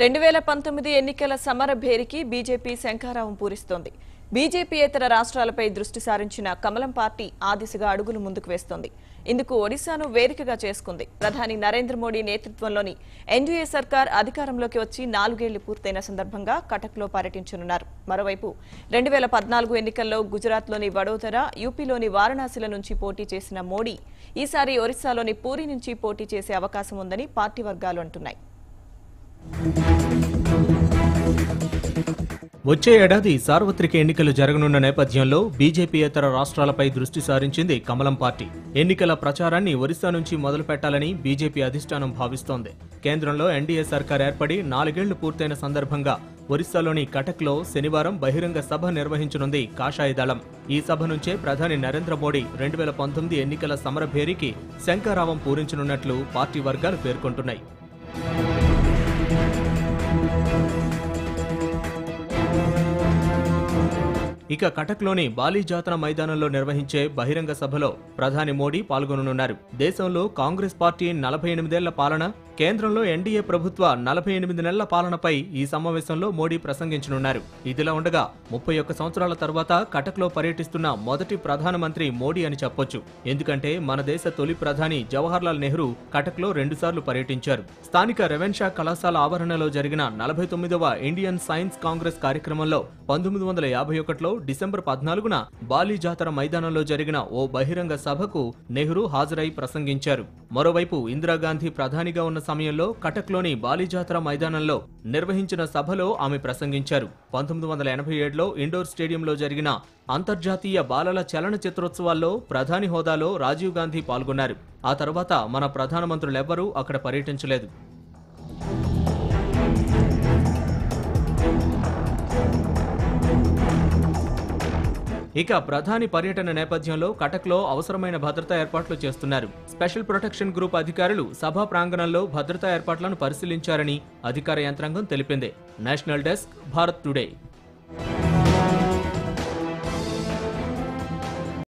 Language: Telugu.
2019 ఎన్నికల సమర భేరికి బీజేపీ శంఖారావం పూరిస్తోంది. బీజేపీయేతర రాష్ట్రాలపై దృష్టి సారించిన కమలం పార్టీ ఆ దిశగా అడుగులు ముందుకు వేస్తోంది. ఇందుకు ఒడిశాను వేదికగా చేసుకుంది. ప్రధాని నరేంద్ర మోడీ నేతృత్వంలోని ఎన్డీఏ సర్కార్ అధికారంలోకి వచ్చి 4 ఏళ్లు పూర్తయిన సందర్భంగా కటక్లో పర్యటించనున్నారు. మరోవైపు 2014 ఎన్నికల్లో గుజరాత్లోని వడోదర, యూపీలోని వారణాసిల నుంచి పోటీ చేసిన మోడీ ఈసారి ఒరిస్సాలోని పూరి నుంచి పోటీ చేసే అవకాశం ఉందని పార్టీ వర్గాలు అంటున్నాయి. వచ్చే ఏడాది సార్వత్రిక ఎన్నికలు జరగనున్న నేపథ్యంలో బీజేపీయేతర రాష్ట్రాలపై దృష్టి సారించింది కమలం పార్టీ. ఎన్నికల ప్రచారాన్ని ఒరిస్సా నుంచి మొదలు పెట్టాలని బీజేపీ అధిష్టానం భావిస్తోంది. కేంద్రంలో ఎన్డీఏ సర్కార్ ఏర్పడి 4 ఏళ్లు పూర్తయిన సందర్భంగా ఒరిస్సాలోని కటక్లో శనివారం బహిరంగ సభ నిర్వహించనుంది కాషాయ దళం. ఈ సభ నుంచే ప్రధాని నరేంద్ర మోడీ 2019 ఎన్నికల సమరభేరికి శంఖారావం పూరించనున్నట్లు పార్టీ వర్గాలు పేర్కొంటున్నాయి. ఇక కటక్లోని బాలీ జాతర మైదానంలో నిర్వహించే బహిరంగ సభలో ప్రధాని మోడీ పాల్గొననున్నారు. దేశంలో కాంగ్రెస్ పార్టీ 48 ఏళ్ల పాలన, కేంద్రంలో ఎన్డీఏ ప్రభుత్వ 48 నెలల పాలనపై ఈ సమావేశంలో మోడీ ప్రసంగించనున్నారు. ఇదిలా ఉండగా 31 సంవత్సరాల తర్వాత కటక్లో పర్యటిస్తున్న మొదటి ప్రధానమంత్రి మోడీ అని చెప్పొచ్చు. ఎందుకంటే మన దేశ తొలి ప్రధాని జవహర్లాల్ నెహ్రూ కటక్లో 2 సార్లు పర్యటించారు. స్థానిక రెవెన్షా కళాశాల ఆవరణలో జరిగిన 49వ ఇండియన్ సైన్స్ కాంగ్రెస్ కార్యక్రమంలో 1951లో డిసెంబర్ 14న బాలీ జాతర మైదానంలో జరిగిన ఓ బహిరంగ సభకు నెహ్రూ హాజరై ప్రసంగించారు. మరోవైపు ఇందిరాగాంధీ ప్రధానిగా ఉన్న సమయంలో కటక్లోని బాలీ జాతర మైదానంలో నిర్వహించిన సభలో ఆమె ప్రసంగించారు. 1987లో ఇండోర్ స్టేడియంలో జరిగిన అంతర్జాతీయ బాలల చలన చిత్రోత్సవాల్లో ప్రధాని హోదాలో రాజీవ్ గాంధీ పాల్గొన్నారు. ఆ తర్వాత మన ప్రధానమంత్రులెవ్వరూ అక్కడ పర్యటించలేదు. ఇక ప్రధాని పర్యటన నేపథ్యంలో కటక్లో అవసరమైన భద్రతా ఏర్పాట్లు చేస్తున్నారు. స్పెషల్ ప్రొటెక్షన్ గ్రూప్ అధికారులు సభా ప్రాంగణంలో భద్రతా ఏర్పాట్లను పరిశీలించారని అధికార యంత్రాంగం తెలిపింది. National desk, Bharat today.